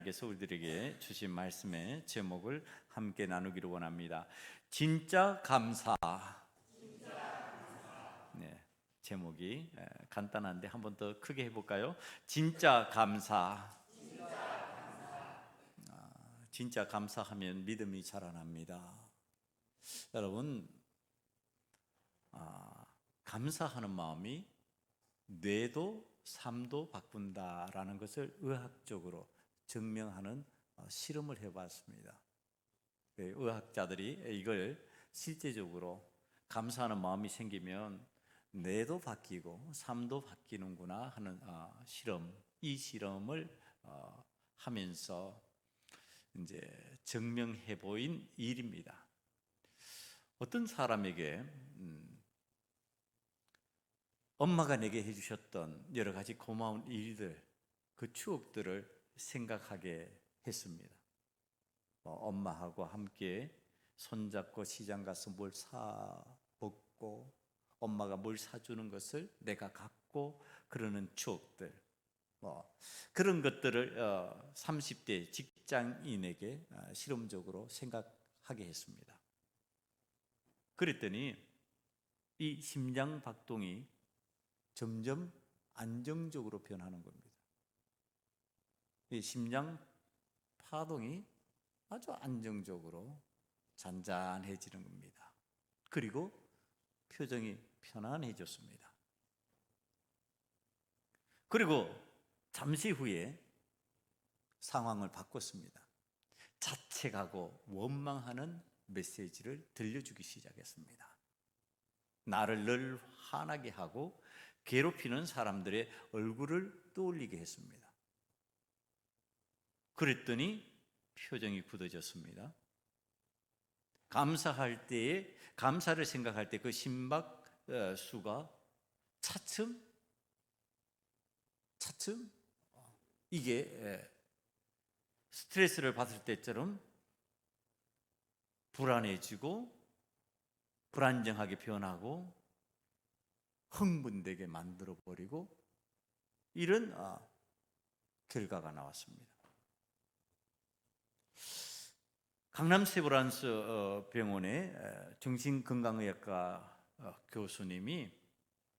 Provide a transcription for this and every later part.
께서 우리들에게 주신 말씀의 제목을 함께 나누기를 원합니다. 진짜 감사. 네, 제목이 간단한데 한 번 더 크게 해볼까요? 진짜 감사. 진짜 감사하면 믿음이 자라납니다. 여러분, 감사하는 마음이 뇌도 삶도 바꾼다라는 것을 의학적으로 증명하는 실험을 해봤습니다. 의학자들이 이걸 실제적으로 감사하는 마음이 생기면 뇌도 바뀌고 삶도 바뀌는구나 하는 이 실험을 하면서 이제 증명해 보인 일입니다. 어떤 사람에게 엄마가 내게 해주셨던 여러 가지 고마운 일들, 그 추억들을 생각하게 했습니다. 엄마하고 함께 손잡고 시장 가서 뭘 사 먹고 엄마가 뭘 사주는 것을 내가 갖고 그러는 추억들, 그런 것들을 30대 직장인에게 실험적으로 생각하게 했습니다. 그랬더니 이 심장 박동이 점점 안정적으로 변하는 겁니다. 이 심장 파동이 아주 안정적으로 잔잔해지는 겁니다. 그리고 표정이 편안해졌습니다. 그리고 잠시 후에 상황을 바꿨습니다. 자책하고 원망하는 메시지를 들려주기 시작했습니다. 나를 늘 화나게 하고 괴롭히는 사람들의 얼굴을 떠올리게 했습니다. 그랬더니 표정이 굳어졌습니다. 감사할 때에, 감사를 생각할 때 그 심박 수가 차츰 이게 스트레스를 받을 때처럼 불안해지고 불안정하게 변하고 흥분되게 만들어버리고 이런 결과가 나왔습니다. 강남 세브란스 병원의 정신건강의학과 교수님이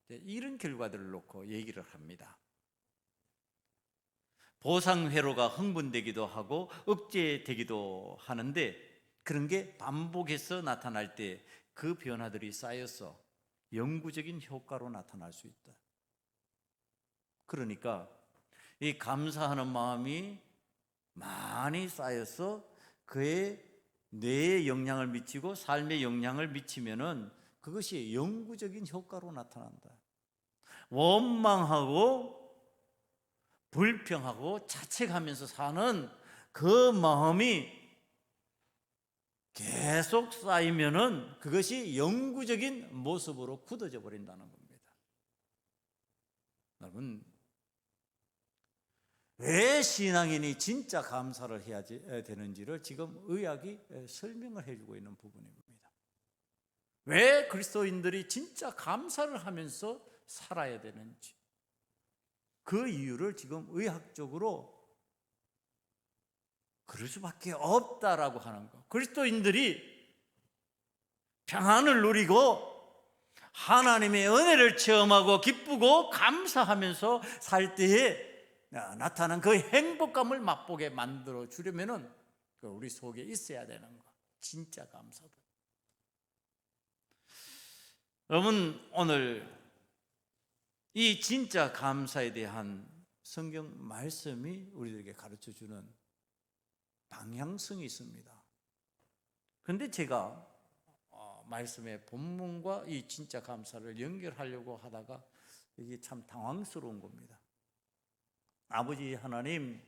이런 결과들을 놓고 얘기를 합니다. 보상회로가 흥분되기도 하고 억제되기도 하는데 그런 게 반복해서 나타날 때 그 변화들이 쌓여서 영구적인 효과로 나타날 수 있다. 그러니까 이 감사하는 마음이 많이 쌓여서 그의 뇌에 영향을 미치고 삶에 영향을 미치면은 그것이 영구적인 효과로 나타난다. 원망하고 불평하고 자책하면서 사는 그 마음이 계속 쌓이면은 그것이 영구적인 모습으로 굳어져 버린다는 겁니다. 여러분, 왜 신앙인이 진짜 감사를 해야 되는지를 지금 의학이 설명을 해주고 있는 부분입니다. 왜 그리스도인들이 진짜 감사를 하면서 살아야 되는지 그 이유를 지금 의학적으로 그럴 수밖에 없다라고 하는 것. 그리스도인들이 평안을 누리고 하나님의 은혜를 체험하고 기쁘고 감사하면서 살 때에 나타난 그 행복감을 맛보게 만들어 주려면은 우리 속에 있어야 되는 것. 진짜 감사다. 여러분, 오늘 이 진짜 감사에 대한 성경 말씀이 우리들에게 가르쳐 주는 방향성이 있습니다. 그런데 제가 말씀의 본문과 이 진짜 감사를 연결하려고 하다가 이게 참 당황스러운 겁니다. 아버지 하나님,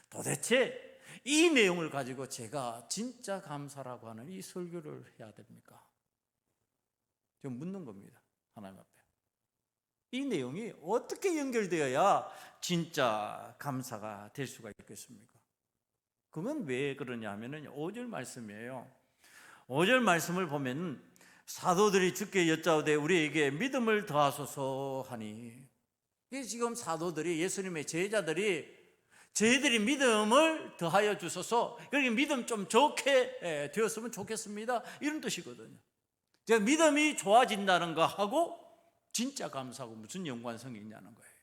도대체 이 내용을 가지고 제가 진짜 감사라고 하는 이 설교를 해야 됩니까? 좀 묻는 겁니다. 하나님 앞에. 이 내용이 어떻게 연결되어야 진짜 감사가 될 수가 있겠습니까? 그건 왜 그러냐 하면은 5절 말씀이에요. 5절 말씀을 보면 사도들이 주께 여짜오되 우리에게 믿음을 더하소서 하니, 이게 지금 사도들이, 예수님의 제자들이 저희들이 믿음을 더하여 주소서. 그러니까 믿음 좀 좋게 되었으면 좋겠습니다, 이런 뜻이거든요. 제가 믿음이 좋아진다는 거 하고 진짜 감사하고 무슨 연관성이 있냐는 거예요.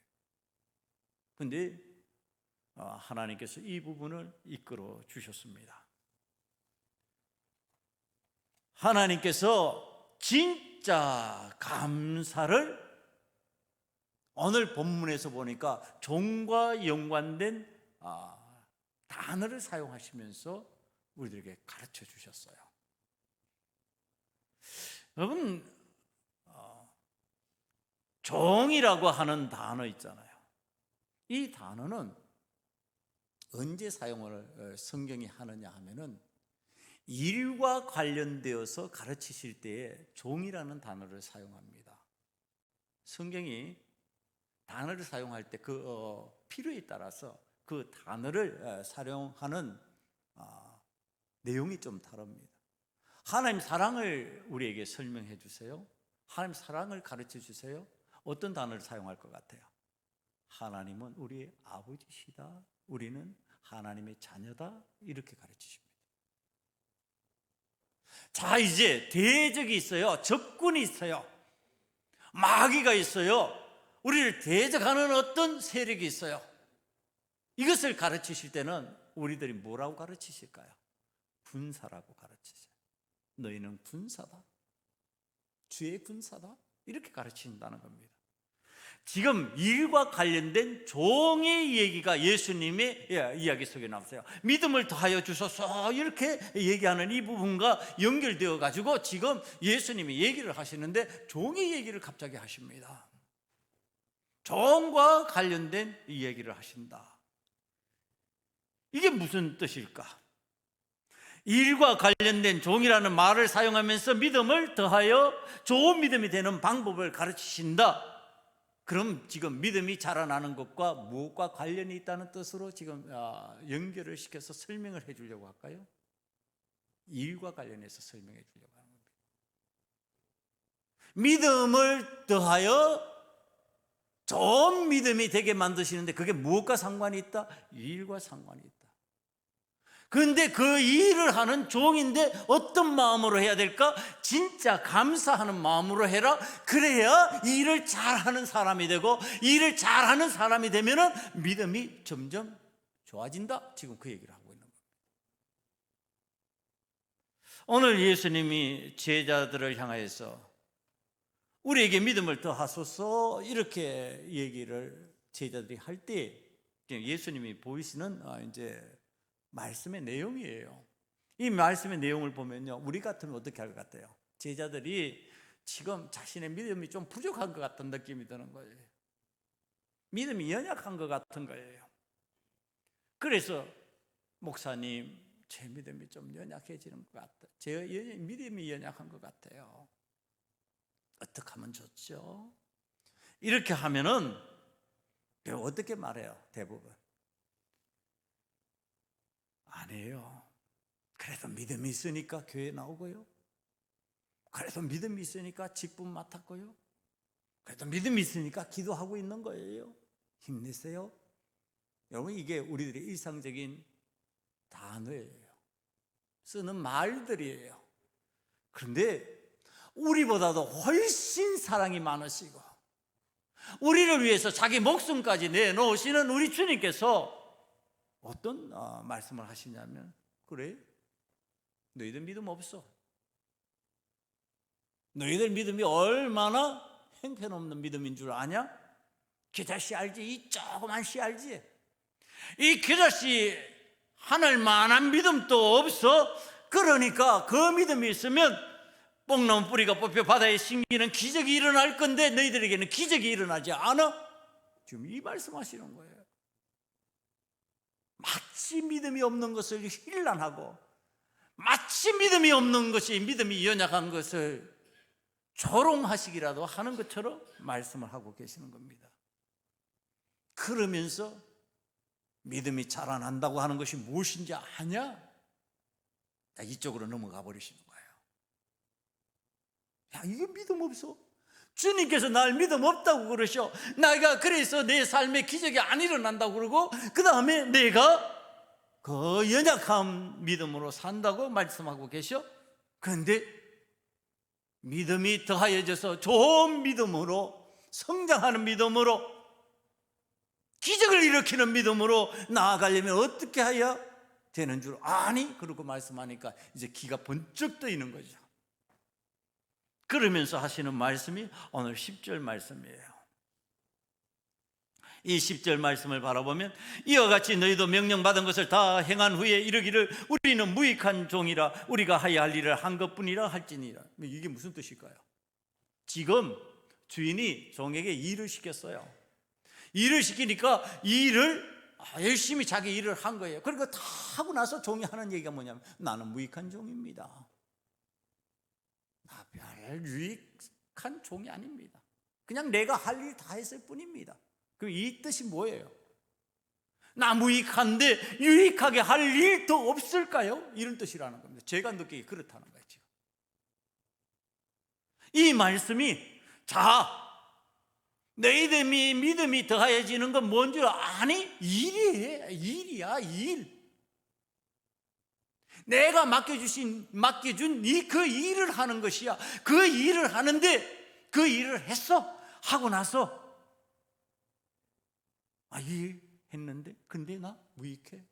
그런데 하나님께서 이 부분을 이끌어 주셨습니다. 하나님께서 진짜 감사를 오늘 본문에서 보니까 종과 연관된 단어를 사용하시면서 우리들에게 가르쳐 주셨어요. 여러분, 종이라고 하는 단어 있잖아요. 이 단어는 언제 사용을 성경이 하느냐 하면은 일과 관련되어서 가르치실 때에 종이라는 단어를 사용합니다. 성경이 단어를 사용할 때 그 필요에 따라서 그 단어를 사용하는 내용이 좀 다릅니다. 하나님 사랑을 우리에게 설명해 주세요. 하나님 사랑을 가르쳐 주세요. 어떤 단어를 사용할 것 같아요? 하나님은 우리의 아버지시다, 우리는 하나님의 자녀다, 이렇게 가르치십니다. 자, 이제 대적이 있어요. 적군이 있어요. 마귀가 있어요. 우리를 대적하는 어떤 세력이 있어요. 이것을 가르치실 때는 우리들이 뭐라고 가르치실까요? 군사라고 가르치세요. 너희는 군사다, 주의 군사다, 이렇게 가르친다는 겁니다. 지금 일과 관련된 종의 얘기가 예수님의 이야기 속에 나왔어요. 믿음을 더하여 주소서, 이렇게 얘기하는 이 부분과 연결되어 가지고 지금 예수님이 얘기를 하시는데 종의 얘기를 갑자기 하십니다. 종과 관련된 이 얘기를 하신다. 이게 무슨 뜻일까? 일과 관련된 종이라는 말을 사용하면서 믿음을 더하여 좋은 믿음이 되는 방법을 가르치신다. 그럼 지금 믿음이 자라나는 것과 무엇과 관련이 있다는 뜻으로 지금 연결을 시켜서 설명을 해 주려고 할까요? 일과 관련해서 설명해 주려고 하는 겁니다. 믿음을 더하여 좋은 믿음이 되게 만드시는데 그게 무엇과 상관이 있다? 일과 상관이 있다. 그런데 그 일을 하는 종인데 어떤 마음으로 해야 될까? 진짜 감사하는 마음으로 해라. 그래야 일을 잘하는 사람이 되고, 일을 잘하는 사람이 되면은 믿음이 점점 좋아진다. 지금 그 얘기를 하고 있는 겁니다. 오늘 예수님이 제자들을 향하여서 우리에게 믿음을 더하소서, 이렇게 얘기를 제자들이 할 때 예수님이 보이시는 이제 말씀의 내용이에요. 이 말씀의 내용을 보면요, 우리 같으면 어떻게 할 것 같아요? 제자들이 지금 자신의 믿음이 좀 부족한 것 같은 느낌이 드는 거예요. 믿음이 연약한 것 같은 거예요. 그래서 목사님, 제 믿음이 좀 연약해지는 것 같아요. 제 믿음이 연약한 것 같아요. 어떻게 하면 좋죠? 이렇게 하면은 어떻게 말해요? 대부분 아니에요. 그래도 믿음이 있으니까 교회 나오고요. 그래도 믿음이 있으니까 직분 맡았고요. 그래도 믿음이 있으니까 기도하고 있는 거예요. 힘내세요. 여러분, 이게 우리들의 일상적인 단어예요. 쓰는 말들이에요. 그런데 우리보다도 훨씬 사랑이 많으시고 우리를 위해서 자기 목숨까지 내놓으시는 우리 주님께서 어떤 말씀을 하시냐면, 그래, 너희들 믿음 없어. 너희들 믿음이 얼마나 형편없는 믿음인 줄 아냐? 겨자씨 알지? 이 조그만 씨 알지? 이 겨자씨 하늘만한 믿음도 없어. 그러니까 그 믿음이 있으면 뽕나무 뿌리가 뽑혀 바다에 심기는 기적이 일어날 건데 너희들에게는 기적이 일어나지 않아? 지금 이 말씀하시는 거예요. 마치 믿음이 없는 것을 힐난하고 마치 믿음이 없는 것이 믿음이 연약한 것을 조롱하시기라도 하는 것처럼 말씀을 하고 계시는 겁니다. 그러면서 믿음이 자라난다고 하는 것이 무엇인지 아냐? 이쪽으로 넘어가 버리시는 거예요. 야, 이게 믿음 없어? 주님께서 날 믿음 없다고 그러셔. 내가 그래서 내 삶에 기적이 안 일어난다고 그러고, 그 다음에 내가 그 연약한 믿음으로 산다고 말씀하고 계셔. 그런데 믿음이 더하여져서 좋은 믿음으로, 성장하는 믿음으로, 기적을 일으키는 믿음으로 나아가려면 어떻게 해야 되는 줄 아니? 그러고 말씀하니까 이제 기가 번쩍 뜨이는 거죠. 그러면서 하시는 말씀이 오늘 10절 말씀이에요. 이 10절 말씀을 바라보면, 이와 같이 너희도 명령받은 것을 다 행한 후에 이르기를 우리는 무익한 종이라 우리가 하여야 할 일을 한 것뿐이라 할지니라. 이게 무슨 뜻일까요? 지금 주인이 종에게 일을 시켰어요. 일을 시키니까 일을 열심히 자기 일을 한 거예요. 그러니까 다 하고 나서 종이 하는 얘기가 뭐냐면, 나는 무익한 종입니다. 나 별 유익한 종이 아닙니다. 그냥 내가 할 일 다 했을 뿐입니다. 그럼 이 뜻이 뭐예요? 나 무익한데 유익하게 할 일도 없을까요? 이런 뜻이라는 겁니다. 제가 느끼기 그렇다는 거예요. 지금 이 말씀이, 자, 너희들이 믿음이 더하여지는 건 뭔 줄 아니? 일이야, 일. 내가 맡겨준 그 일을 하는 것이야. 그 일을 하는데 그 일을 했어. 하고 나서 일 했는데 근데 나 무익해.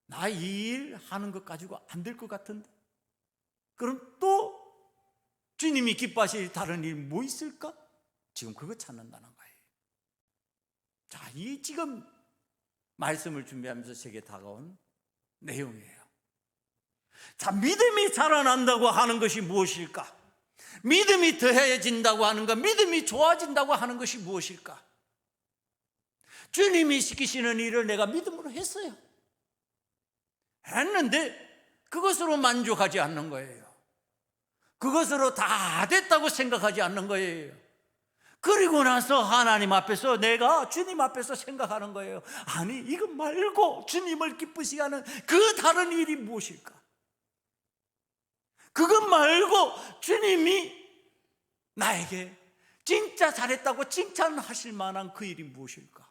나 이 일 하는 것 가지고 안 될 것 같은데. 그럼 또 주님이 기뻐하실 다른 일 뭐 있을까? 지금 그거 찾는다는 거예요. 자, 이 지금 말씀을 준비하면서 제게 다가온 내용이에요. 자, 믿음이 자라난다고 하는 것이 무엇일까? 믿음이 더해진다고 하는 것, 믿음이 좋아진다고 하는 것이 무엇일까? 주님이 시키시는 일을 내가 믿음으로 했어요. 했는데 그것으로 만족하지 않는 거예요. 그것으로 다 됐다고 생각하지 않는 거예요. 그리고 나서 하나님 앞에서, 내가 주님 앞에서 생각하는 거예요. 아니, 이것 말고 주님을 기쁘시게 하는 그 다른 일이 무엇일까? 그것 말고 주님이 나에게 진짜 잘했다고 칭찬하실 만한 그 일이 무엇일까?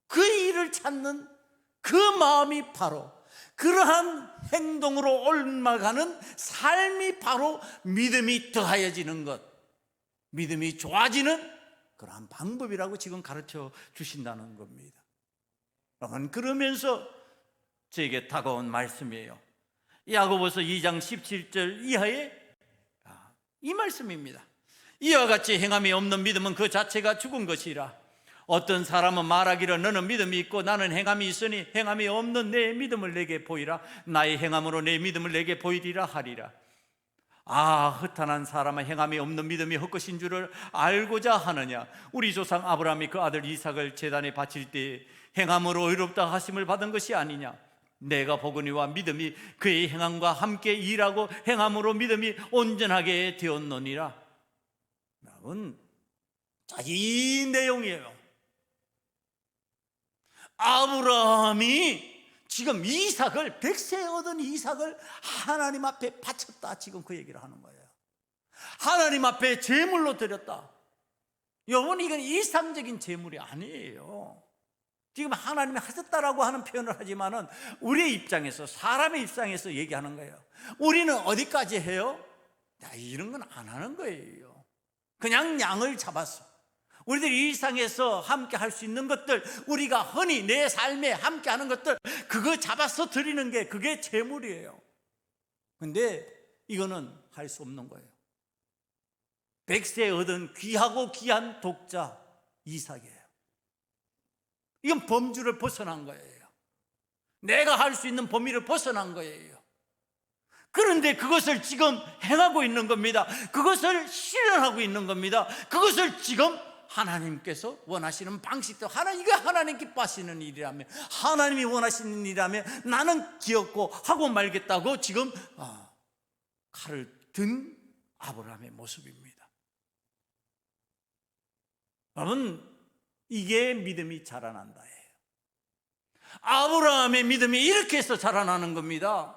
그 일을 찾는 그 마음이 바로, 그러한 행동으로 옮아가는 삶이 바로 믿음이 더하여지는 것, 믿음이 좋아지는 그러한 방법이라고 지금 가르쳐 주신다는 겁니다. 여러분, 그러면서 저에게 다가온 말씀이에요. 야고보서 2장 17절 이하에 이 말씀입니다. 이와 같이 행함이 없는 믿음은 그 자체가 죽은 것이라. 어떤 사람은 말하기를 너는 믿음이 있고 나는 행함이 있으니 행함이 없는 내 믿음을 내게 보이라. 나의 행함으로 내 믿음을 내게 보이리라 하리라. 허탄한 사람은 행함이 없는 믿음이 헛것인 줄을 알고자 하느냐? 우리 조상 아브라함이 그 아들 이삭을 제단에 바칠 때 행함으로 의롭다 하심을 받은 것이 아니냐? 내가 보거니와 믿음이 그의 행함과 함께 일하고 행함으로 믿음이 온전하게 되었느니라. 여러분, 이 내용이에요. 아브라함이 지금 이삭을, 100세 얻은 이삭을 하나님 앞에 바쳤다, 지금 그 얘기를 하는 거예요. 하나님 앞에 제물로 드렸다. 여러분, 이건 일상적인 제물이 아니에요. 지금 하나님이 하셨다라고 하는 표현을 하지만은 우리의 입장에서, 사람의 입장에서 얘기하는 거예요. 우리는 어디까지 해요? 이런 건 안 하는 거예요. 그냥 양을 잡았어. 우리들 일상에서 함께 할 수 있는 것들, 우리가 흔히 내 삶에 함께 하는 것들, 그거 잡아서 드리는 게 그게 제물이에요. 근데 이거는 할 수 없는 거예요. 100세 얻은 귀하고 귀한 독자 이삭이에요. 이건 범주를 벗어난 거예요. 내가 할 수 있는 범위를 벗어난 거예요. 그런데 그것을 지금 행하고 있는 겁니다. 그것을 실현하고 있는 겁니다. 그것을 지금 하나님께서 원하시는 방식도, 이게 하나님 기뻐하시는 일이라면, 하나님이 원하시는 일이라면 나는 기었고 하고 말겠다고 지금 칼을 든 아브라함의 모습입니다. 여러분, 이게 믿음이 자라난다예요. 아브라함의 믿음이 이렇게 해서 자라나는 겁니다.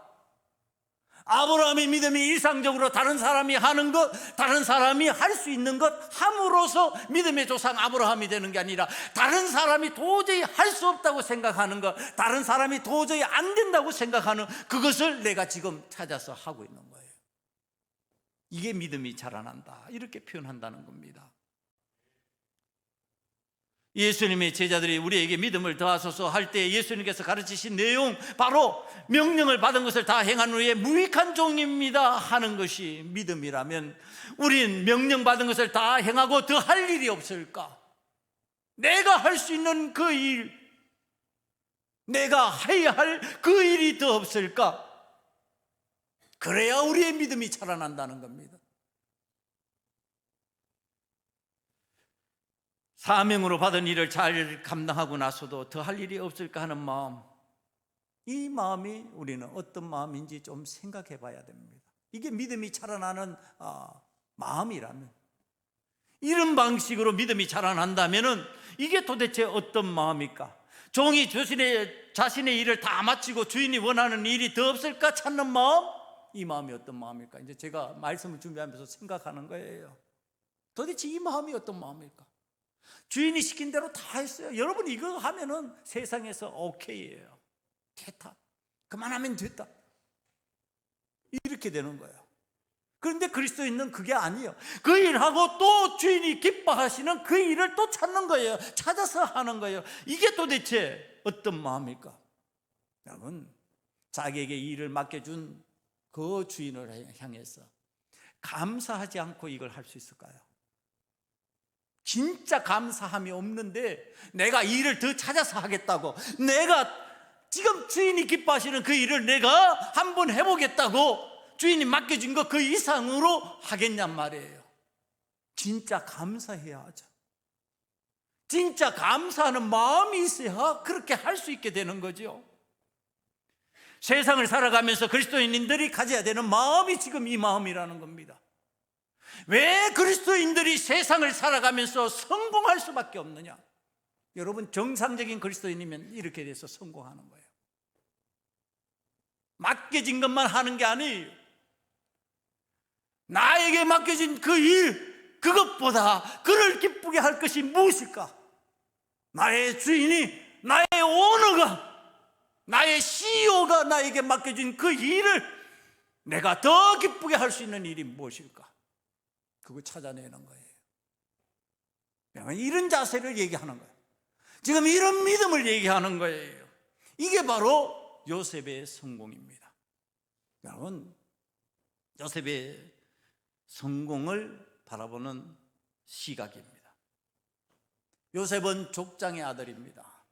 아브라함의 믿음이 일상적으로 다른 사람이 하는 것, 다른 사람이 할 수 있는 것 함으로써 믿음의 조상 아브라함이 되는 게 아니라, 다른 사람이 도저히 할 수 없다고 생각하는 것, 다른 사람이 도저히 안 된다고 생각하는 그것을 내가 지금 찾아서 하고 있는 거예요. 이게 믿음이 자라난다, 이렇게 표현한다는 겁니다. 예수님의 제자들이 우리에게 믿음을 더하소서 할 때 예수님께서 가르치신 내용, 바로 명령을 받은 것을 다 행한 후에 무익한 종입니다 하는 것이 믿음이라면, 우린 명령받은 것을 다 행하고 더 할 일이 없을까? 내가 할 수 있는 그 일, 내가 해야 할 그 일이 더 없을까? 그래야 우리의 믿음이 자라난다는 겁니다. 사명으로 받은 일을 잘 감당하고 나서도 더 할 일이 없을까 하는 마음, 이 마음이 우리는 어떤 마음인지 좀 생각해 봐야 됩니다. 이게 믿음이 자라나는 마음이라면, 이런 방식으로 믿음이 자라난다면 이게 도대체 어떤 마음일까? 종이 자신의 일을 다 마치고 주인이 원하는 일이 더 없을까 찾는 마음, 이 마음이 어떤 마음일까? 이제 제가 말씀을 준비하면서 생각하는 거예요. 도대체 이 마음이 어떤 마음일까? 주인이 시킨 대로 다 했어요. 여러분, 이거 하면은 세상에서 오케이예요. 됐다, 그만하면 됐다, 이렇게 되는 거예요. 그런데 그리스도인은 그게 아니에요. 그 일하고 또 주인이 기뻐하시는 그 일을 또 찾는 거예요. 찾아서 하는 거예요. 이게 도대체 어떤 마음일까? 여러분, 자기에게 일을 맡겨준 그 주인을 향해서 감사하지 않고 이걸 할 수 있을까요? 진짜 감사함이 없는데 내가 일을 더 찾아서 하겠다고, 내가 지금 주인이 기뻐하시는 그 일을 내가 한번 해보겠다고 주인이 맡겨준 거 그 이상으로 하겠냔 말이에요. 진짜 감사해야 하죠. 진짜 감사하는 마음이 있어야 그렇게 할 수 있게 되는 거죠. 세상을 살아가면서 그리스도인들이 가져야 되는 마음이 지금 이 마음이라는 겁니다. 왜 그리스도인들이 세상을 살아가면서 성공할 수밖에 없느냐? 여러분, 정상적인 그리스도인이면 이렇게 돼서 성공하는 거예요. 맡겨진 것만 하는 게 아니에요. 나에게 맡겨진 그 일, 그것보다 그를 기쁘게 할 것이 무엇일까? 나의 주인이, 나의 오너가, 나의 CEO가 나에게 맡겨진 그 일을 내가 더 기쁘게 할 수 있는 일이 무엇일까? 그거 찾아내는 거예요. 이런 자세를 얘기하는 거예요. 지금 이런 믿음을 얘기하는 거예요. 이게 바로 요셉의 성공입니다. 여러분, 요셉의 성공을 바라보는 시각입니다. 요셉은 족장의 아들입니다.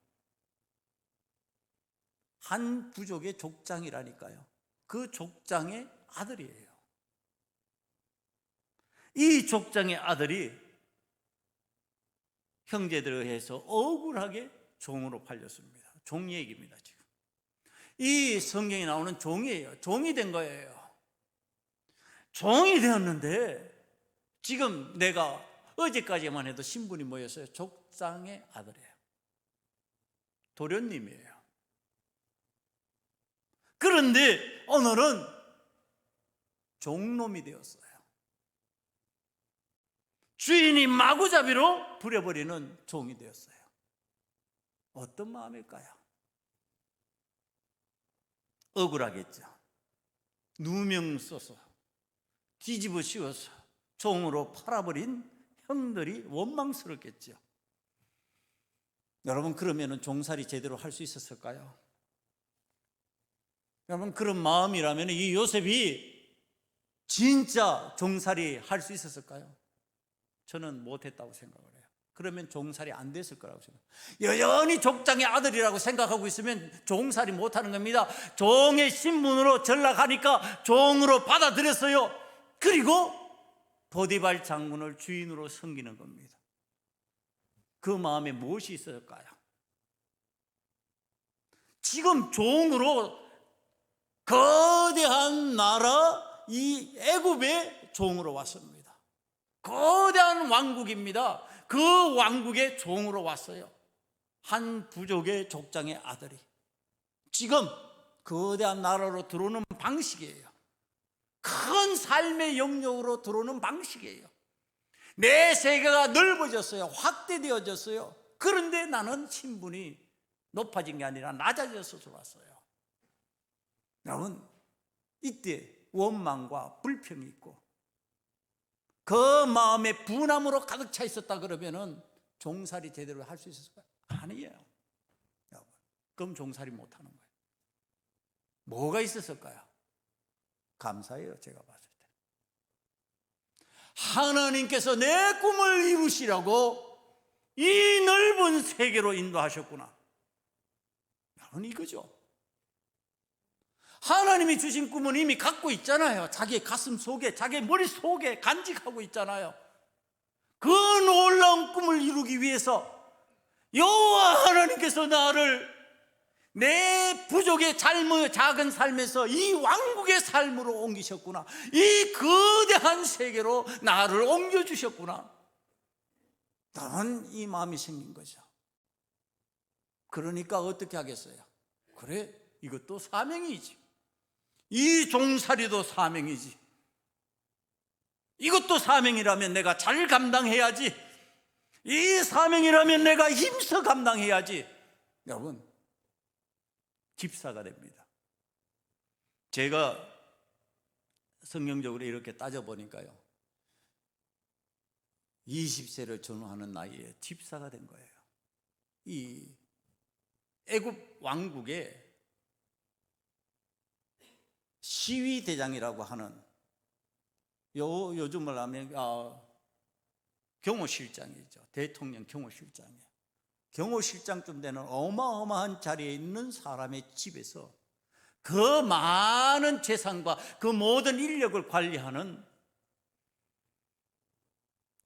한 부족의 족장이라니까요. 그 족장의 아들이에요. 이 족장의 아들이 형제들에 의해서 억울하게 종으로 팔렸습니다. 종 얘기입니다. 지금 이 성경에 나오는 종이에요. 종이 된 거예요. 종이 되었는데 지금 내가 어제까지만 해도 신분이 뭐였어요? 족장의 아들이에요. 도련님이에요. 그런데 오늘은 종놈이 되었어요. 주인이 마구잡이로 부려버리는 종이 되었어요. 어떤 마음일까요? 억울하겠죠. 누명 써서 뒤집어 씌워서 종으로 팔아버린 형들이 원망스럽겠죠. 여러분, 그러면 종살이 제대로 할 수 있었을까요? 여러분, 그런 마음이라면 이 요셉이 진짜 종살이 할 수 있었을까요? 저는 못했다고 생각을 해요. 그러면 종살이 안 됐을 거라고 생각해요. 여전히 족장의 아들이라고 생각하고 있으면 종살이 못하는 겁니다. 종의 신분으로 전락하니까 종으로 받아들였어요. 그리고 보디발 장군을 주인으로 섬기는 겁니다. 그 마음에 무엇이 있었을까요? 지금 종으로 거대한 나라 이 애굽의 종으로 왔습니다. 거대한 왕국입니다. 그 왕국의 종으로 왔어요. 한 부족의 족장의 아들이 지금 거대한 나라로 들어오는 방식이에요. 큰 삶의 영역으로 들어오는 방식이에요. 내 세계가 넓어졌어요. 확대되어졌어요. 그런데 나는 신분이 높아진 게 아니라 낮아져서 들어왔어요. 여러분, 이때 원망과 불평이 있고 그 마음에 분함으로 가득 차 있었다 그러면은 종살이 제대로 할 수 있었을까요? 아니에요. 여러분, 그럼 종살이 못하는 거예요. 뭐가 있었을까요? 감사해요. 제가 봤을 때 하나님께서 내 꿈을 이루시라고 이 넓은 세계로 인도하셨구나. 여러분, 이거죠. 하나님이 주신 꿈은 이미 갖고 있잖아요. 자기의 가슴 속에, 자기의 머릿속에 간직하고 있잖아요. 그 놀라운 꿈을 이루기 위해서 여호와 하나님께서 나를 내 부족의 작은 삶에서 이 왕국의 삶으로 옮기셨구나. 이 거대한 세계로 나를 옮겨주셨구나. 나는 이 마음이 생긴 거죠. 그러니까 어떻게 하겠어요? 그래, 이것도 사명이지. 이 종살이도 사명이지. 이것도 사명이라면 내가 잘 감당해야지. 이 사명이라면 내가 힘써 감당해야지. 여러분, 집사가 됩니다. 제가 성경적으로 이렇게 따져보니까요, 20세를 전후하는 나이에 집사가 된 거예요. 이 애굽 왕국의 시위대장이라고 하는, 요즘을 하면 경호실장이죠. 대통령 경호실장이에요. 경호실장쯤 되는 어마어마한 자리에 있는 사람의 집에서 그 많은 재산과 그 모든 인력을 관리하는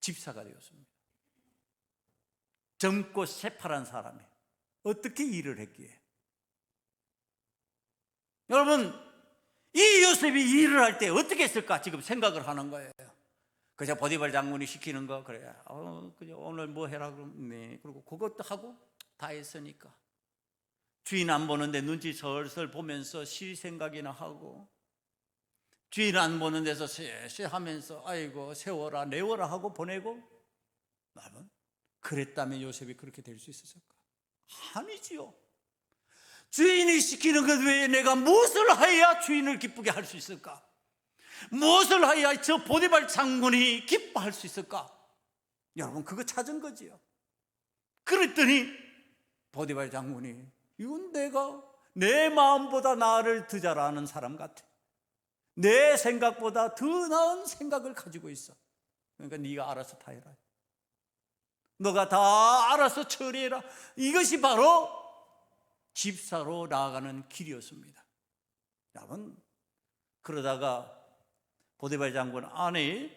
집사가 되었습니다. 젊고 새파란 사람이 어떻게 일을 했기에? 여러분, 이 요셉이 일을 할 때 어떻게 했을까 지금 생각을 하는 거예요. 그저 보디발 장군이 시키는 거, 그래, 그냥 오늘 뭐 해라 그러면 네, 그리고 그것도 하고 다 했으니까 주인 안 보는데 눈치 슬슬 보면서 쉴 생각이나 하고, 주인 안 보는 데서 쎄쎄하면서 아이고 세워라 내워라 하고 보내고. 나는 그랬다면 요셉이 그렇게 될 수 있었을까? 아니지요. 주인이 시키는 것 외에 내가 무엇을 해야 주인을 기쁘게 할 수 있을까? 무엇을 해야 저 보디발 장군이 기뻐할 수 있을까? 여러분, 그거 찾은 거지요. 그랬더니 보디발 장군이, 이건 내가 내 마음보다 나를 더 잘 아는 사람 같아. 내 생각보다 더 나은 생각을 가지고 있어. 그러니까 네가 알아서 다 해라. 너가 다 알아서 처리해라. 이것이 바로 집사로 나아가는 길이었습니다. 여러분, 그러다가 보디발 장군 아내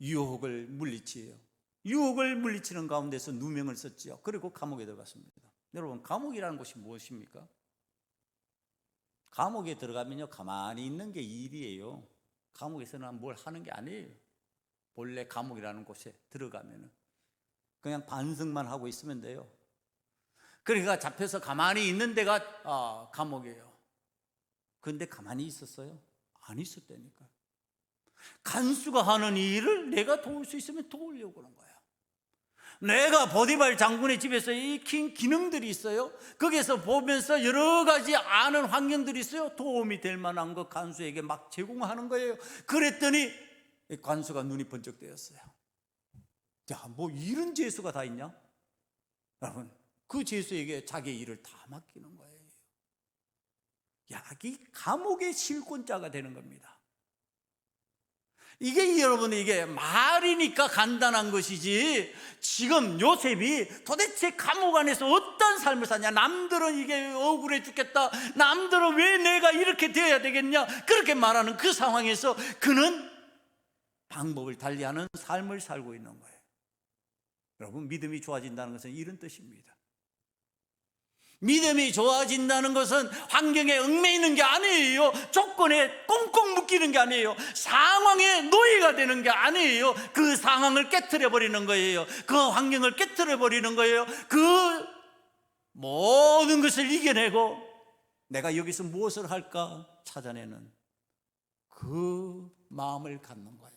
유혹을 물리치요. 유혹을 물리치는 가운데서 누명을 썼지요. 그리고 감옥에 들어갔습니다. 여러분, 감옥이라는 곳이 무엇입니까? 감옥에 들어가면요, 가만히 있는 게 일이에요. 감옥에서는 뭘 하는 게 아니에요. 본래 감옥이라는 곳에 들어가면은 그냥 반성만 하고 있으면 돼요. 그러니까 잡혀서 가만히 있는 데가 감옥이에요. 그런데 가만히 있었어요? 안 있었다니까. 간수가 하는 일을 내가 도울 수 있으면 도우려고 그런 거야. 내가 보디발 장군의 집에서 익힌 기능들이 있어요. 거기에서 보면서 여러 가지 아는 환경들이 있어요. 도움이 될 만한 거 간수에게 막 제공하는 거예요. 그랬더니 간수가 눈이 번쩍 뜨였어요. 야, 뭐 이런 죄수가 다 있냐? 여러분, 그 죄수에게 자기의 일을 다 맡기는 거예요. 야, 이 감옥의 실권자가 되는 겁니다. 이게 여러분, 이게 말이니까 간단한 것이지, 지금 요셉이 도대체 감옥 안에서 어떤 삶을 사냐, 남들은 이게 억울해 죽겠다, 남들은 왜 내가 이렇게 되어야 되겠냐, 그렇게 말하는 그 상황에서 그는 방법을 달리하는 삶을 살고 있는 거예요. 여러분, 믿음이 좋아진다는 것은 이런 뜻입니다. 믿음이 좋아진다는 것은 환경에 얽매이는 게 아니에요. 조건에 꽁꽁 묶이는 게 아니에요. 상황에 노예가 되는 게 아니에요. 그 상황을 깨트려 버리는 거예요. 그 환경을 깨트려 버리는 거예요. 그 모든 것을 이겨내고 내가 여기서 무엇을 할까 찾아내는 그 마음을 갖는 거예요.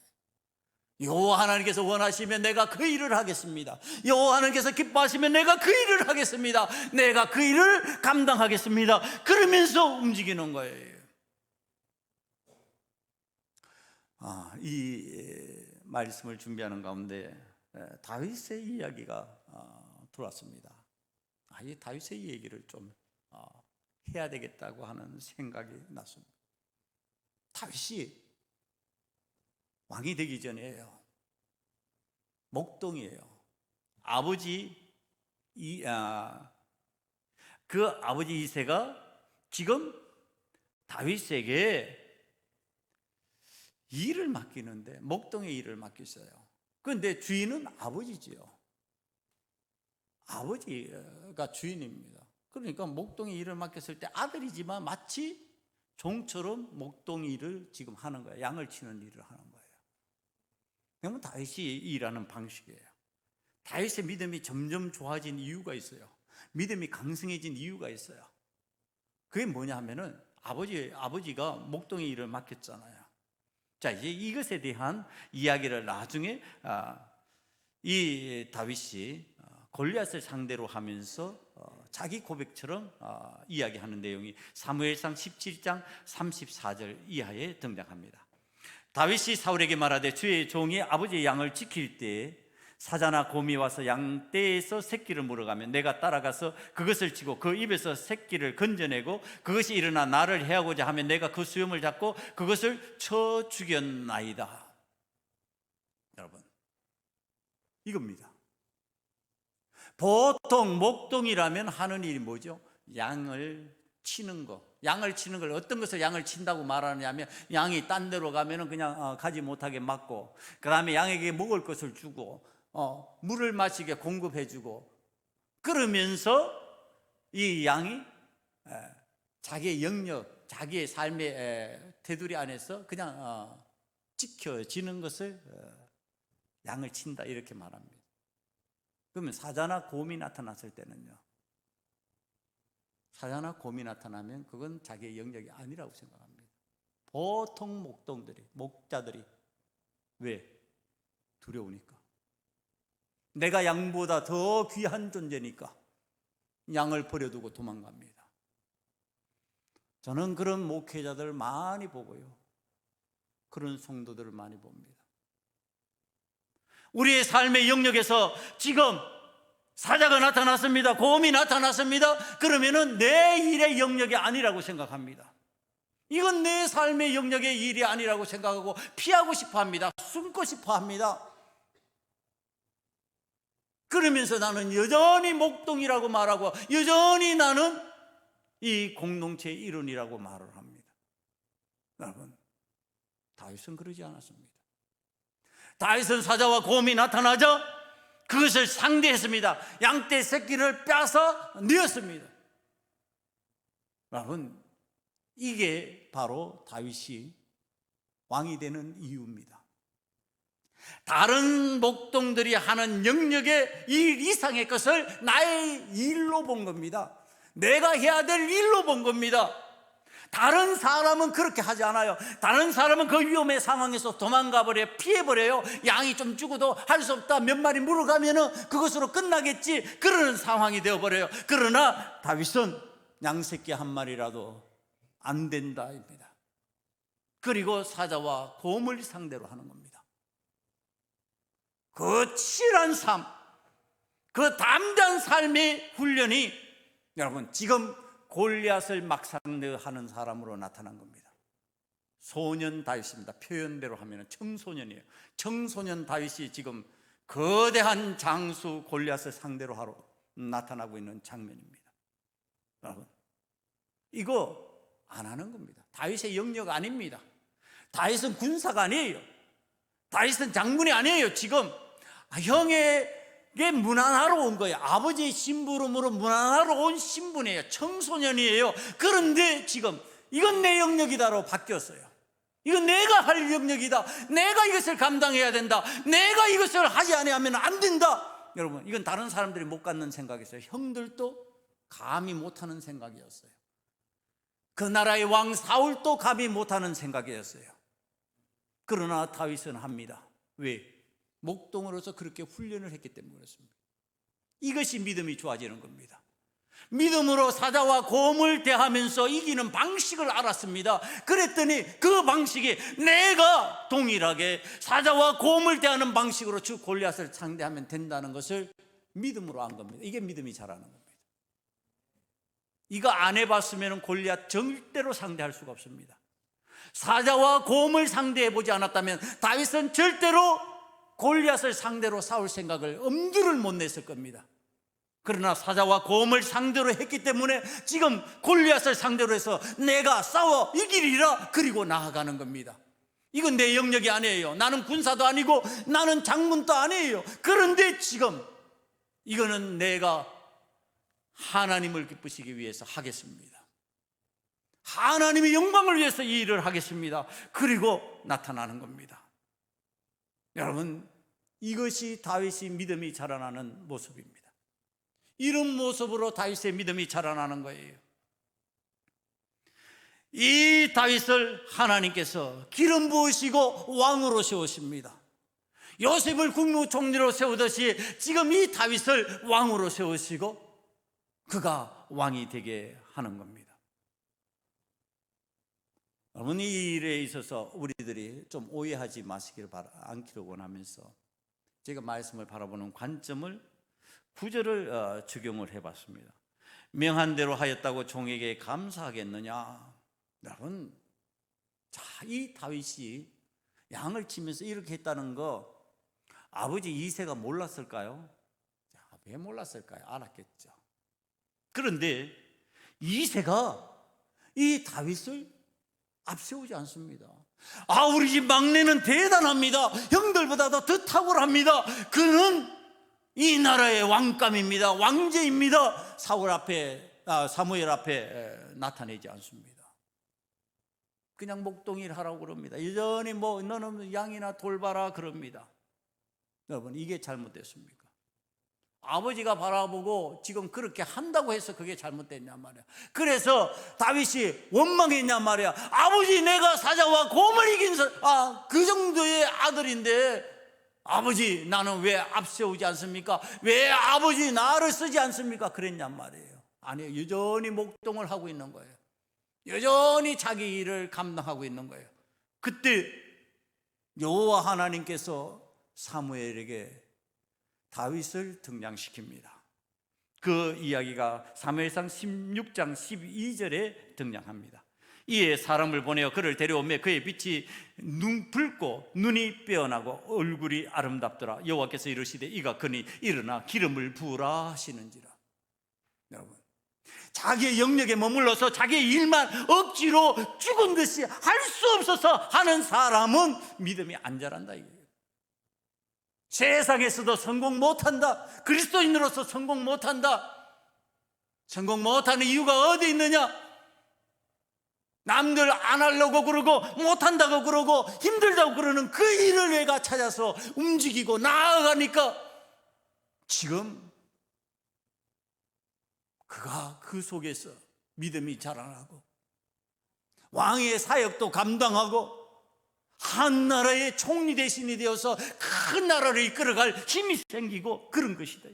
여호와 하나님께서 원하시면 내가 그 일을 하겠습니다. 여호와 하나님께서 기뻐하시면 내가 그 일을 하겠습니다. 내가 그 일을 감당하겠습니다. 그러면서 움직이는 거예요. 이 말씀을 준비하는 가운데 다윗의 이야기가 들어왔습니다. 이 다윗의 얘기를 좀 해야 되겠다고 하는 생각이 났습니다. 다윗이 왕이 되기 전에요, 목동이에요. 그 아버지 이새가 지금 다윗에게 일을 맡기는데, 목동의 일을 맡겼어요. 그런데 주인은 아버지지요. 아버지가 주인입니다. 그러니까 목동의 일을 맡겼을 때 아들이지만 마치 종처럼 목동 일을 지금 하는 거예요. 양을 치는 일을 하는 거예요. 그러면 다윗이 일하는 방식이에요. 다윗의 믿음이 점점 좋아진 이유가 있어요. 믿음이 강성해진 이유가 있어요. 그게 뭐냐 하면은 아버지가 목동의 일을 맡겼잖아요. 자, 이제 이것에 대한 이야기를 나중에 이 다윗이 골리앗을 상대로 하면서 자기 고백처럼 이야기하는 내용이 사무엘상 17장 34절 이하에 등장합니다. 다윗이 사울에게 말하되 주의 종이 아버지의 양을 지킬 때에 사자나 곰이 와서 양떼에서 새끼를 물어가면 내가 따라가서 그것을 치고 그 입에서 새끼를 건져내고 그것이 일어나 나를 해하고자 하면 내가 그 수염을 잡고 그것을 쳐 죽였나이다. 여러분, 이겁니다. 보통 목동이라면 하는 일이 뭐죠? 양을 치는 거. 양을 치는 걸, 어떤 것을 양을 친다고 말하느냐면 양이 딴 데로 가면은 그냥 가지 못하게 막고, 그 다음에 양에게 먹을 것을 주고 물을 마시게 공급해주고, 그러면서 이 양이 자기의 영역, 자기의 삶의 테두리 안에서 그냥 지켜지는 것을 양을 친다, 이렇게 말합니다. 그러면 사자나 곰이 나타났을 때는요, 사자나 곰이 나타나면 그건 자기의 영역이 아니라고 생각합니다. 보통 목자들이 왜? 두려우니까. 내가 양보다 더 귀한 존재니까 양을 버려두고 도망갑니다. 저는 그런 목회자들을 많이 보고요, 그런 성도들을 많이 봅니다. 우리의 삶의 영역에서 지금 사자가 나타났습니다, 곰이 나타났습니다. 그러면은 내 일의 영역이 아니라고 생각합니다. 이건 내 삶의 영역의 일이 아니라고 생각하고 피하고 싶어 합니다. 숨고 싶어 합니다. 그러면서 나는 여전히 목동이라고 말하고 여전히 나는 이 공동체의 일원이라고 말을 합니다. 여러분, 다윗은 그러지 않았습니다. 다윗은 사자와 곰이 나타나자 그것을 상대했습니다. 양떼 새끼를 빼앗아 내었습니다. 여러분, 이게 바로 다윗이 왕이 되는 이유입니다. 다른 목동들이 하는 영역의 일 이상의 것을 나의 일로 본 겁니다. 내가 해야 될 일로 본 겁니다. 다른 사람은 그렇게 하지 않아요. 다른 사람은 그 위험의 상황에서 도망가버려요. 피해버려요. 양이 좀 죽어도 할 수 없다, 몇 마리 물어가면 그것으로 끝나겠지, 그러는 상황이 되어버려요. 그러나 다윗은 양새끼 한 마리라도 안 된다입니다. 그리고 사자와 곰을 상대로 하는 겁니다. 그 치열한 삶, 그 담대한 삶의 훈련이 여러분 지금 골리앗을 막 상대하는 사람으로 나타난 겁니다. 소년 다윗입니다. 표현대로 하면 청소년이에요. 청소년 다윗이 지금 거대한 장수 골리앗을 상대로 하러 나타나고 있는 장면입니다. 여러분, 이거 안 하는 겁니다. 다윗의 영역 아닙니다. 다윗은 군사가 아니에요. 다윗은 장군이 아니에요. 지금 형에게 문안하러 온 거예요. 아버지의 심부름으로 문안하러 온 신분이에요. 청소년이에요. 그런데 지금 이건 내 영역이다로 바뀌었어요. 이건 내가 할 영역이다. 내가 이것을 감당해야 된다. 내가 이것을 하지 아니하면 안 된다. 여러분, 이건 다른 사람들이 못 갖는 생각이었어요. 형들도 감히 못하는 생각이었어요. 그 나라의 왕 사울도 감히 못하는 생각이었어요. 그러나 다윗은 합니다. 왜? 목동으로서 그렇게 훈련을 했기 때문에 그렇습니다. 이것이 믿음이 좋아지는 겁니다. 믿음으로 사자와 곰을 대하면서 이기는 방식을 알았습니다. 그랬더니 그 방식이 내가 동일하게 사자와 곰을 대하는 방식으로 주 골리앗을 상대하면 된다는 것을 믿음으로 안 겁니다. 이게 믿음이 자라는 겁니다. 이거 안 해봤으면 골리앗 절대로 상대할 수가 없습니다. 사자와 곰을 상대해보지 않았다면 다윗은 절대로 골리앗을 상대로 싸울 생각을 엄두를 못 냈을 겁니다. 그러나 사자와 곰을 상대로 했기 때문에 지금 골리앗을 상대로 해서 내가 싸워 이기리라, 그리고 나아가는 겁니다. 이건 내 영역이 아니에요. 나는 군사도 아니고 나는 장군도 아니에요. 그런데 지금 이거는 내가 하나님을 기쁘시기 위해서 하겠습니다. 하나님의 영광을 위해서 이 일을 하겠습니다. 그리고 나타나는 겁니다. 여러분, 이것이 다윗이 믿음이 자라나는 모습입니다. 이런 모습으로 다윗의 믿음이 자라나는 거예요. 이 다윗을 하나님께서 기름 부으시고 왕으로 세우십니다. 요셉을 국무총리로 세우듯이 지금 이 다윗을 왕으로 세우시고 그가 왕이 되게 하는 겁니다. 여러분, 이 일에 있어서 우리들이 좀 오해하지 마시길 않기를 원하면서 제가 말씀을 바라보는 관점을 구절을 적용을 해봤습니다. 명한 대로 하였다고 종에게 감사하겠느냐. 여러분, 자, 이 다윗이 양을 치면서 이렇게 했다는 거 아버지 이새가 몰랐을까요? 자, 왜 몰랐을까요? 알았겠죠. 그런데 이새가 이 다윗을 앞세우지 않습니다. 아, 우리 집 막내는 대단합니다. 형들보다도 더 탁월합니다. 그는 이 나라의 왕감입니다. 왕제입니다. 사무엘 앞에 나타내지 않습니다. 그냥 목동일 하라고 그럽니다. 여전히 너는 양이나 돌봐라 그럽니다. 여러분, 이게 잘못됐습니까? 아버지가 바라보고 지금 그렇게 한다고 해서 그게 잘못됐냔 말이야. 그래서 다윗이 원망했냔 말이야. 아버지, 내가 사자와 곰을 이긴 그 정도의 아들인데 아버지, 나는 왜 앞세우지 않습니까? 왜 아버지 나를 쓰지 않습니까? 그랬냔 말이에요. 아니요, 여전히 목동을 하고 있는 거예요. 여전히 자기 일을 감당하고 있는 거예요. 그때 여호와 하나님께서 사무엘에게 다윗을 등장시킵니다. 그 이야기가 사무엘상 16장 12절에 등장합니다. 이에 사람을 보내어 그를 데려오매 그의 빛이 붉고 눈이 빼어나고 얼굴이 아름답더라. 여호와께서 이르시되 이가 그니 일어나 기름을 부으라 하시는지라. 여러분, 자기의 영역에 머물러서 자기의 일만 억지로 죽은 듯이 할 수 없어서 하는 사람은 믿음이 안 자란다 이거예요. 세상에서도 성공 못한다. 그리스도인으로서 성공 못한다. 성공 못하는 이유가 어디 있느냐? 남들 안 하려고 그러고 못한다고 그러고 힘들다고 그러는 그 일을 내가 찾아서 움직이고 나아가니까 지금 그가 그 속에서 믿음이 자라나고 왕의 사역도 감당하고 한 나라의 총리 대신이 되어서 큰 나라를 이끌어갈 힘이 생기고 그런 것이다.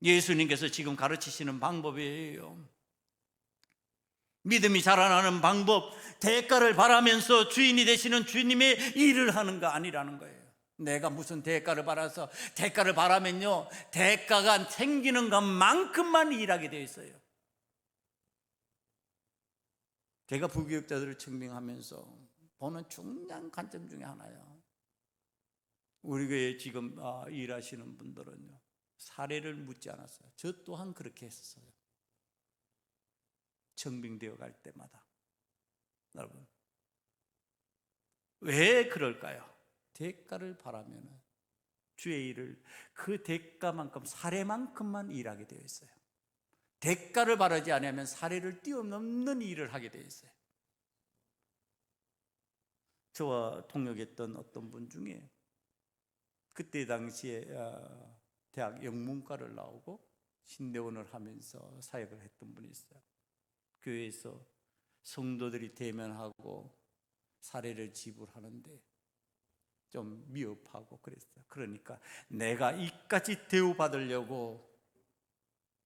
예수님께서 지금 가르치시는 방법이에요. 믿음이 자라나는 방법, 대가를 바라면서 주인이 되시는 주님의 일을 하는 거 아니라는 거예요. 내가 무슨 대가를 바라서, 대가를 바라면요, 대가가 생기는 것만큼만 일하게 되어 있어요. 제가 부교육자들을 증빙하면서 보는 중요한 관점 중에 하나예요. 우리 교회에 지금 일하시는 분들은요, 사례를 묻지 않았어요. 저 또한 그렇게 했었어요. 청빙되어 갈 때마다. 여러분, 왜 그럴까요? 대가를 바라면 주의 일을 그 대가만큼, 사례만큼만 일하게 되어 있어요. 대가를 바라지 않으면 사례를 뛰어넘는 일을 하게 되어 있어요. 저와 동역했던 어떤 분 중에 그때 당시에 대학 영문과를 나오고 신대원을 하면서 사역을 했던 분이 있어요. 교회에서 성도들이 대면하고 사례를 지불하는데 좀 미흡하고 그랬어요. 그러니까 내가 이까지 대우받으려고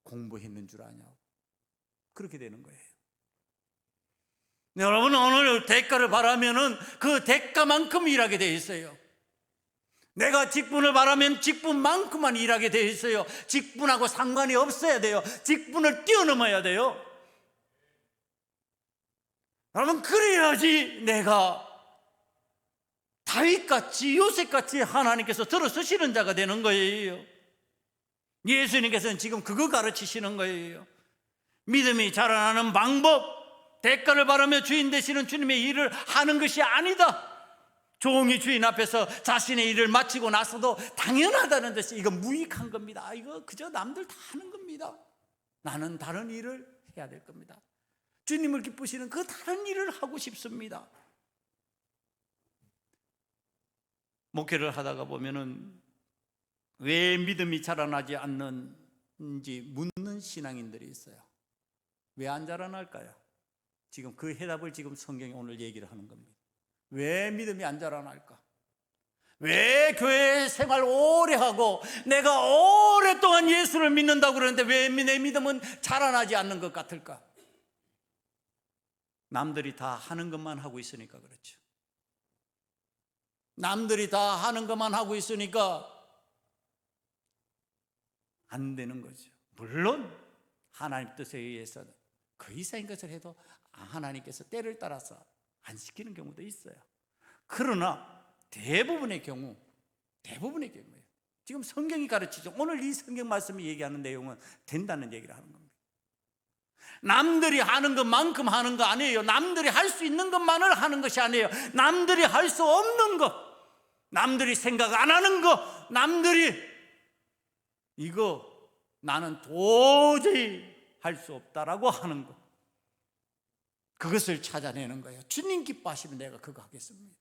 공부했는 줄 아냐고 그렇게 되는 거예요. 여러분, 오늘 대가를 바라면은 그 대가만큼 일하게 되어 있어요. 내가 직분을 바라면 직분만큼만 일하게 되어 있어요. 직분하고 상관이 없어야 돼요. 직분을 뛰어넘어야 돼요. 여러분, 그래야지 내가 다윗같이 요셉같이 하나님께서 들어서시는 자가 되는 거예요. 예수님께서는 지금 그거 가르치시는 거예요. 믿음이 자라나는 방법, 대가를 바라며 주인 되시는 주님의 일을 하는 것이 아니다. 종이 주인 앞에서 자신의 일을 마치고 나서도 당연하다는 듯이 이건 무익한 겁니다. 이거 그저 남들 다 하는 겁니다. 나는 다른 일을 해야 될 겁니다. 주님을 기쁘시는 그 다른 일을 하고 싶습니다. 목회를 하다가 보면은 왜 믿음이 자라나지 않는지 묻는 신앙인들이 있어요. 왜 안 자라날까요? 지금 그 해답을 지금 성경이 오늘 얘기를 하는 겁니다. 왜 믿음이 안 자라날까? 왜 교회 생활 오래 하고 내가 오랫동안 예수를 믿는다고 그러는데 왜 내 믿음은 자라나지 않는 것 같을까? 남들이 다 하는 것만 하고 있으니까 그렇죠. 남들이 다 하는 것만 하고 있으니까 안 되는 거죠. 물론 하나님 뜻에 의해서는 그 이상인 것을 해도 하나님께서 때를 따라서 안 시키는 경우도 있어요. 그러나 대부분의 경우에요. 지금 성경이 가르치죠. 오늘 이 성경 말씀이 얘기하는 내용은 된다는 얘기를 하는 겁니다. 남들이 하는 것만큼 하는 거 아니에요. 남들이 할 수 있는 것만을 하는 것이 아니에요. 남들이 할 수 없는 것, 남들이 생각 안 하는 것, 남들이 이거 나는 도저히 할 수 없다라고 하는 것, 그것을 찾아내는 거예요. 주님 기뻐하시면 내가 그거 하겠습니다.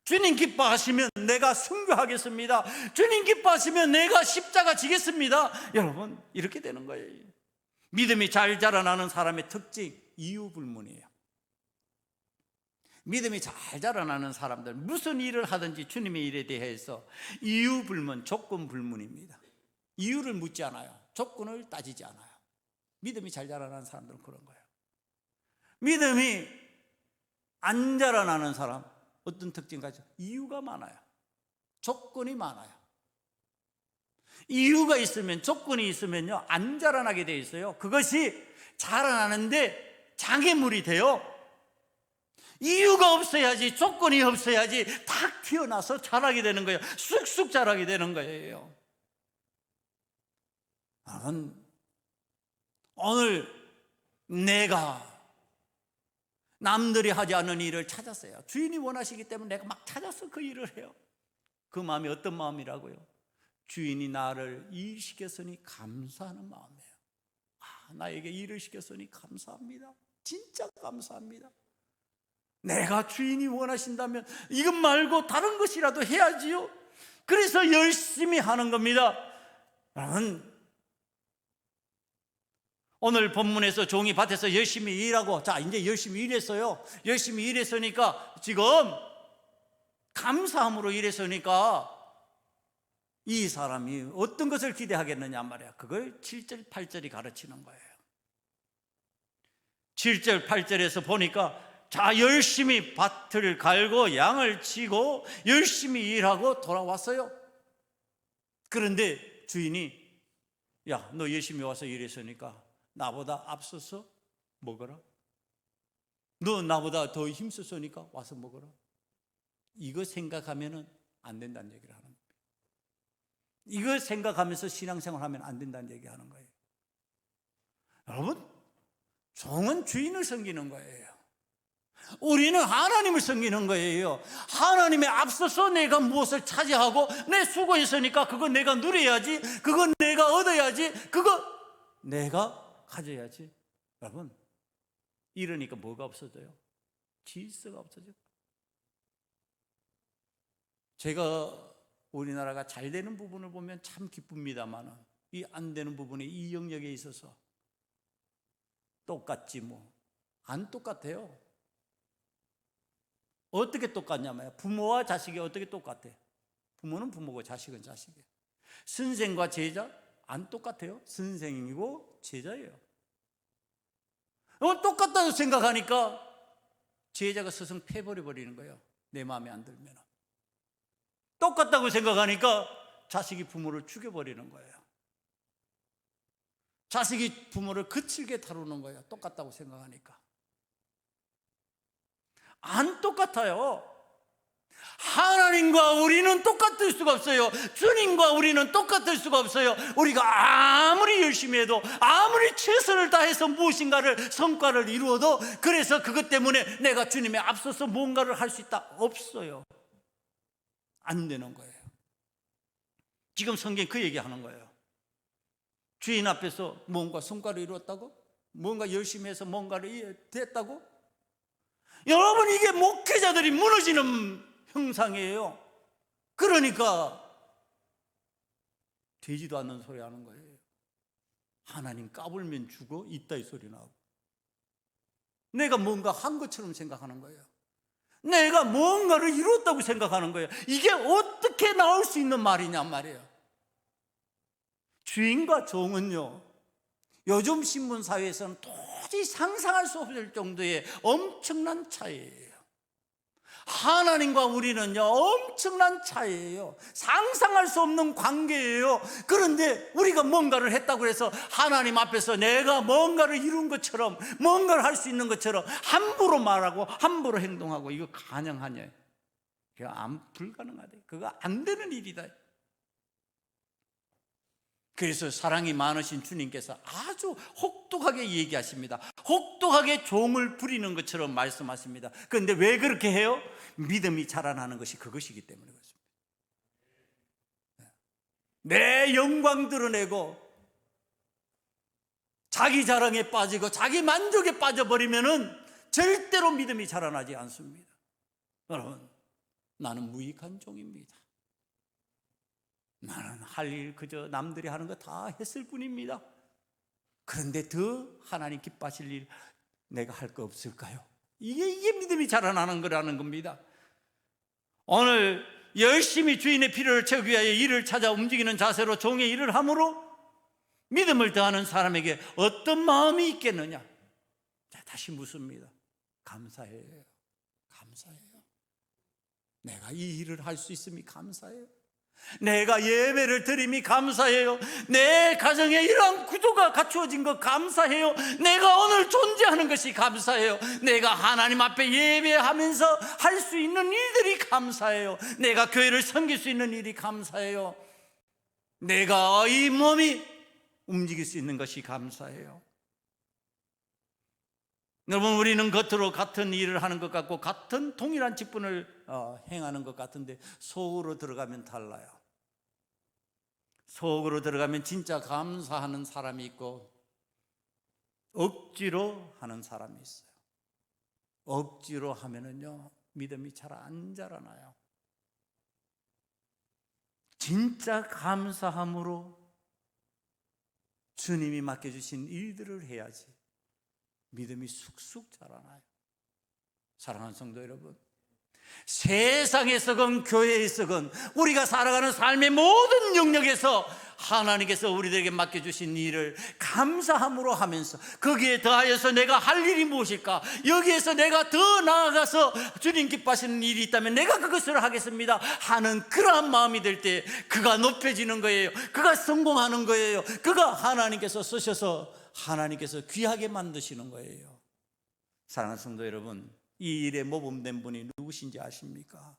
주님 기뻐하시면 내가 순교하겠습니다. 주님 기뻐하시면 내가 십자가 지겠습니다. 여러분, 이렇게 되는 거예요. 믿음이 잘 자라나는 사람의 특징, 이유불문이에요. 믿음이 잘 자라나는 사람들, 무슨 일을 하든지 주님의 일에 대해서 이유불문, 조건불문입니다. 이유를 묻지 않아요. 조건을 따지지 않아요. 믿음이 잘 자라나는 사람들은 그런 거예요. 믿음이 안 자라나는 사람, 어떤 특징 가지고? 이유가 많아요. 조건이 많아요. 이유가 있으면, 조건이 있으면요, 안 자라나게 돼 있어요. 그것이 자라나는데 장애물이 돼요. 이유가 없어야지, 조건이 없어야지 탁 튀어나서 자라게 되는 거예요. 쑥쑥 자라게 되는 거예요. 나는 오늘 내가 남들이 하지 않는 일을 찾았어요. 주인이 원하시기 때문에 내가 막 찾아서 그 일을 해요. 그 마음이 어떤 마음이라고요? 주인이 나를 일시켰으니 감사하는 마음이에요. 나에게 일을 시켰으니 감사합니다. 진짜 감사합니다. 내가 주인이 원하신다면 이것 말고 다른 것이라도 해야지요. 그래서 열심히 하는 겁니다. 나는 오늘 본문에서 종이 밭에서 열심히 일하고, 자, 이제 열심히 일했어요. 열심히 일했으니까 지금 감사함으로 일했으니까 이 사람이 어떤 것을 기대하겠느냐 말이야. 그걸 7절 8절이 가르치는 거예요. 7절 8절에서 보니까, 자, 열심히 밭을 갈고 양을 치고 열심히 일하고 돌아왔어요. 그런데 주인이, 야, 너 열심히 와서 일했으니까 나보다 앞서서 먹어라. 너 나보다 더 힘썼으니까 와서 먹어라. 이거 생각하면 안 된다는 얘기를 하는 거예요. 이거 생각하면서 신앙생활 하면 안 된다는 얘기 하는 거예요. 여러분, 종은 주인을 섬기는 거예요. 우리는 하나님을 섬기는 거예요. 하나님에 앞서서 내가 무엇을 차지하고 내 수고했으니까 그거 내가 누려야지, 그거 내가 얻어야지, 그거 내가 가져야지. 여러분, 이러니까 뭐가 없어져요? 질서가 없어져요. 제가 우리나라가 잘 되는 부분을 보면 참 기쁩니다만 이 안 되는 부분에 이 영역에 있어서 똑같지 뭐. 안 똑같아요. 어떻게 똑같냐면 부모와 자식이 어떻게 똑같아? 부모는 부모고 자식은 자식이에요. 선생과 제자 안 똑같아요. 선생이고 제자예요. 똑같다고 생각하니까 제자가 스승 패버려 버리는 거예요. 내 마음에 안 들면. 똑같다고 생각하니까 자식이 부모를 죽여버리는 거예요. 자식이 부모를 거칠게 다루는 거예요. 똑같다고 생각하니까. 안 똑같아요. 하나님과 우리는 똑같을 수가 없어요. 주님과 우리는 똑같을 수가 없어요. 우리가 아무리 열심히 해도, 아무리 최선을 다해서 무엇인가를 성과를 이루어도, 그래서 그것 때문에 내가 주님에 앞서서 뭔가를 할 수 있다? 없어요. 안 되는 거예요. 지금 성경 그 얘기하는 거예요. 주인 앞에서 뭔가 성과를 이루었다고? 뭔가 열심히 해서 뭔가를 됐다고? 여러분, 이게 목회자들이 무너지는 형상이에요. 그러니까 되지도 않는 소리 하는 거예요. 하나님 까불면 죽어? 이따위 소리 나고. 내가 뭔가 한 것처럼 생각하는 거예요. 내가 뭔가를 이뤘다고 생각하는 거예요. 이게 어떻게 나올 수 있는 말이냔 말이에요. 주인과 종은요, 요즘 신분 사회에서는 도저히 상상할 수 없을 정도의 엄청난 차이예요. 하나님과 우리는요, 엄청난 차이예요. 상상할 수 없는 관계예요. 그런데 우리가 뭔가를 했다고 해서 하나님 앞에서 내가 뭔가를 이룬 것처럼, 뭔가를 할 수 있는 것처럼 함부로 말하고 함부로 행동하고, 이거 가능하냐? 그거 불가능하대. 그거 안 되는 일이다. 그래서 사랑이 많으신 주님께서 아주 혹독하게 얘기하십니다. 혹독하게 종을 부리는 것처럼 말씀하십니다. 그런데 왜 그렇게 해요? 믿음이 자라나는 것이 그것이기 때문에 그렇습니다. 내 영광 드러내고 자기 자랑에 빠지고 자기 만족에 빠져버리면은 절대로 믿음이 자라나지 않습니다. 여러분, 나는 무익한 종입니다. 나는 할 일 그저 남들이 하는 거 다 했을 뿐입니다. 그런데 더 하나님 기뻐하실 일 내가 할 거 없을까요? 이게 믿음이 자라나는 거라는 겁니다. 오늘 열심히 주인의 필요를 채우기 위하여 일을 찾아 움직이는 자세로 종의 일을 함으로 믿음을 더하는 사람에게 어떤 마음이 있겠느냐? 자, 다시 묻습니다. 감사해요. 감사해요. 내가 이 일을 할 수 있음이 감사해요. 내가 예배를 드림이 감사해요. 내 가정에 이러한 구조가 갖추어진 것 감사해요. 내가 오늘 존재하는 것이 감사해요. 내가 하나님 앞에 예배하면서 할 수 있는 일들이 감사해요. 내가 교회를 섬길 수 있는 일이 감사해요. 내가 이 몸이 움직일 수 있는 것이 감사해요. 여러분, 우리는 겉으로 같은 일을 하는 것 같고 같은 동일한 직분을 행하는 것 같은데 속으로 들어가면 달라요. 속으로 들어가면 진짜 감사하는 사람이 있고 억지로 하는 사람이 있어요. 억지로 하면은요, 믿음이 잘 안 자라나요. 진짜 감사함으로 주님이 맡겨주신 일들을 해야지 믿음이 쑥쑥 자라나요. 사랑하는 성도 여러분, 세상에서건 교회에서건 우리가 살아가는 삶의 모든 영역에서 하나님께서 우리들에게 맡겨주신 일을 감사함으로 하면서 거기에 더하여서 내가 할 일이 무엇일까? 여기에서 내가 더 나아가서 주님 기뻐하시는 일이 있다면 내가 그것을 하겠습니다 하는 그러한 마음이 될 때 그가 높여지는 거예요. 그가 성공하는 거예요. 그가 하나님께서 쓰셔서 하나님께서 귀하게 만드시는 거예요. 사랑하는 성도 여러분, 이 일에 모범된 분이 누구신지 아십니까?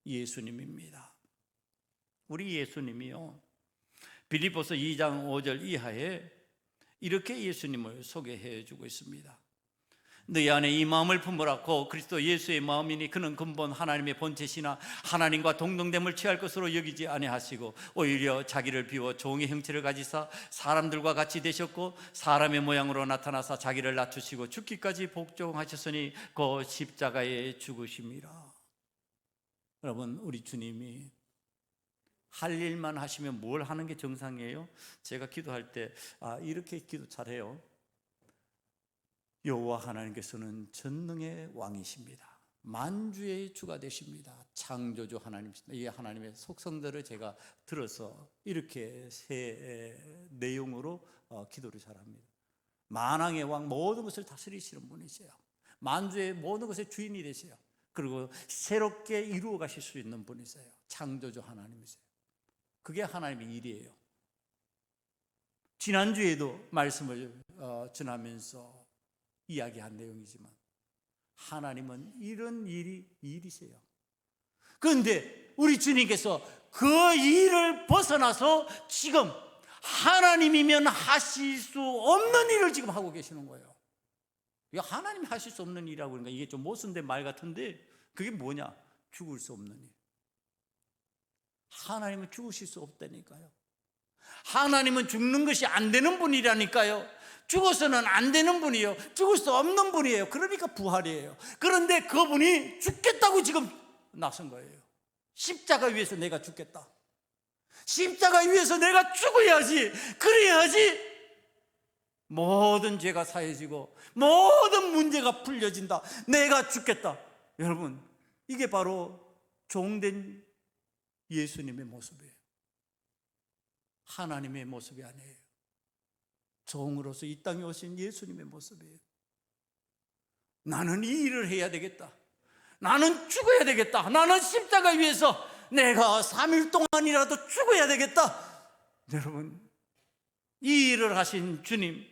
예수님입니다. 우리 예수님이요, 빌립보서 2장 5절 이하에 이렇게 예수님을 소개해 주고 있습니다. 너희 안에 이 마음을 품으라고 그리스도 예수의 마음이니 그는 근본 하나님의 본체시나 하나님과 동등됨을 취할 것으로 여기지 아니하시고 오히려 자기를 비워 종의 형체를 가지사 사람들과 같이 되셨고 사람의 모양으로 나타나사 자기를 낮추시고 죽기까지 복종하셨으니 그 십자가에 죽으심이라. 여러분, 우리 주님이 할 일만 하시면 뭘 하는 게 정상이에요? 제가 기도할 때 이렇게 기도 잘해요. 여호와 하나님께서는 전능의 왕이십니다. 만주의 주가 되십니다. 창조주 하나님이십니다. 이 하나님의 속성들을 제가 들어서 이렇게 세 내용으로 기도를 잘합니다. 만왕의 왕, 모든 것을 다스리시는 분이세요. 만주의 모든 것의 주인이 되세요. 그리고 새롭게 이루어 가실 수 있는 분이세요. 창조주 하나님이세요. 그게 하나님의 일이에요. 지난주에도 말씀을 전하면서 이야기한 내용이지만 하나님은 이런 일이세요. 그런데 우리 주님께서 그 일을 벗어나서 지금 하나님이면 하실 수 없는 일을 지금 하고 계시는 거예요. 이거 하나님이 하실 수 없는 일이라고 그러니까 이게 좀 모순된 말 같은데 그게 뭐냐? 죽을 수 없는 일. 하나님은 죽으실 수 없다니까요. 하나님은 죽는 것이 안 되는 분이라니까요. 죽어서는 안 되는 분이에요. 죽을 수 없는 분이에요. 그러니까 부활이에요. 그런데 그분이 죽겠다고 지금 나선 거예요. 십자가 위에서 내가 죽겠다. 십자가 위에서 내가 죽어야지. 그래야지 모든 죄가 사해지고 모든 문제가 풀려진다. 내가 죽겠다. 여러분, 이게 바로 종된 예수님의 모습이에요. 하나님의 모습이 아니에요. 종으로서 이 땅에 오신 예수님의 모습이에요. 나는 이 일을 해야 되겠다. 나는 죽어야 되겠다. 나는 십자가 위에서 내가 3일 동안이라도 죽어야 되겠다. 여러분, 이 일을 하신 주님,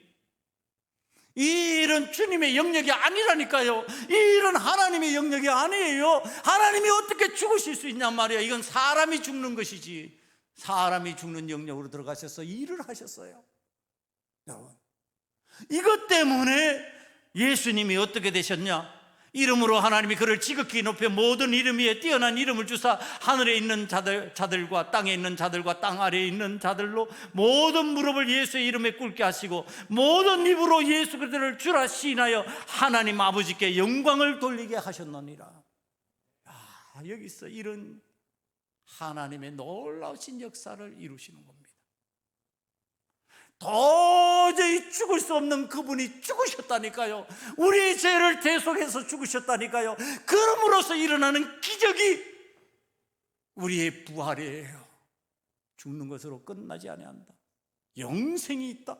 이 일은 주님의 영역이 아니라니까요. 이 일은 하나님의 영역이 아니에요. 하나님이 어떻게 죽으실 수 있냔 말이에요. 이건 사람이 죽는 것이지, 사람이 죽는 영역으로 들어가셔서 일을 하셨어요. 여러분, 이것 때문에 예수님이 어떻게 되셨냐? 이름으로 하나님이 그를 지극히 높여 모든 이름 위에 뛰어난 이름을 주사 하늘에 있는 자들과 땅에 있는 자들과 땅 아래에 있는 자들로 모든 무릎을 예수의 이름에 꿇게 하시고 모든 입으로 예수 그리스도를 주라 시인하여 하나님 아버지께 영광을 돌리게 하셨느니라. 여기서 이런 하나님의 놀라우신 역사를 이루시는 겁니다. 도저히 죽을 수 없는 그분이 죽으셨다니까요. 우리의 죄를 대속해서 죽으셨다니까요. 그럼으로써 일어나는 기적이 우리의 부활이에요. 죽는 것으로 끝나지 아니한다. 영생이 있다.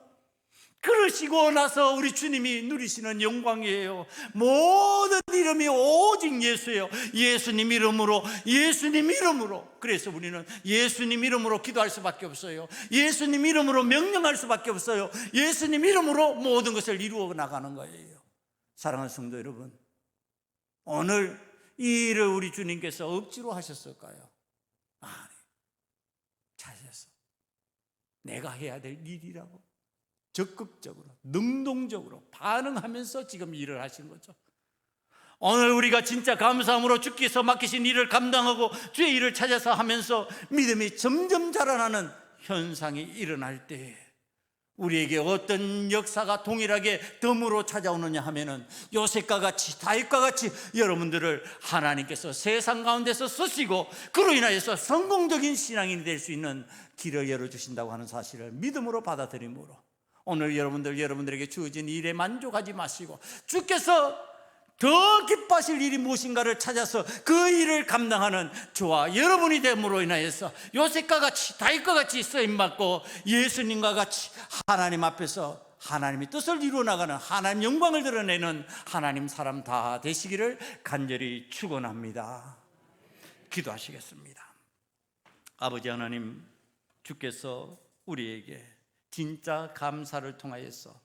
그러시고 나서 우리 주님이 누리시는 영광이에요. 모든 이름이 오직 예수예요. 예수님 이름으로, 예수님 이름으로. 그래서 우리는 예수님 이름으로 기도할 수밖에 없어요. 예수님 이름으로 명령할 수밖에 없어요. 예수님 이름으로 모든 것을 이루어 나가는 거예요. 사랑하는 성도 여러분, 오늘 이 일을 우리 주님께서 억지로 하셨을까요? 아니, 자셨어. 내가 해야 될 일이라고 적극적으로, 능동적으로 반응하면서 지금 일을 하시는 거죠. 오늘 우리가 진짜 감사함으로 주께서 맡기신 일을 감당하고 주의 일을 찾아서 하면서 믿음이 점점 자라나는 현상이 일어날 때 우리에게 어떤 역사가 동일하게 덤으로 찾아오느냐 하면은 요셉과 같이, 다윗과 같이 여러분들을 하나님께서 세상 가운데서 쓰시고 그로 인하여서 성공적인 신앙인이 될 수 있는 길을 열어주신다고 하는 사실을 믿음으로 받아들임으로 오늘 여러분들에게 주어진 일에 만족하지 마시고 주께서 더 기뻐하실 일이 무엇인가를 찾아서 그 일을 감당하는 저와 여러분이 됨으로 인하여서 요셉과 같이, 다윗과 같이 쓰임받고 예수님과 같이 하나님 앞에서 하나님의 뜻을 이루어나가는, 하나님 영광을 드러내는 하나님 사람 다 되시기를 간절히 축원합니다. 기도하시겠습니다. 아버지 하나님, 주께서 우리에게 진짜 감사를 통하여서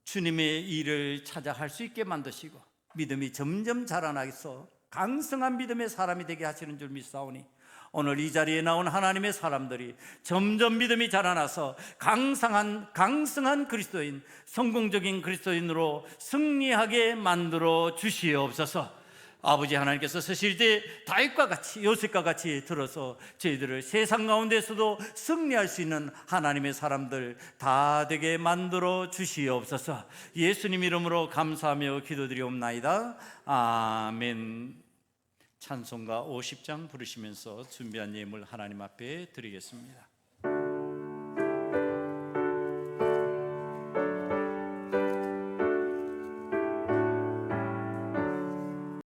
주님의 일을 찾아 할 수 있게 만드시고 믿음이 점점 자라나서 강성한 믿음의 사람이 되게 하시는 줄 믿사오니 오늘 이 자리에 나온 하나님의 사람들이 점점 믿음이 자라나서 강성한 그리스도인, 성공적인 그리스도인으로 승리하게 만들어 주시옵소서. 아버지 하나님께서 쓰실 때 다윗과 같이, 요셉과 같이 들어서 저희들을 세상 가운데서도 승리할 수 있는 하나님의 사람들 다 되게 만들어 주시옵소서. 예수님 이름으로 감사하며 기도드리옵나이다. 아멘. 찬송가 50장 부르시면서 준비한 예물 하나님 앞에 드리겠습니다.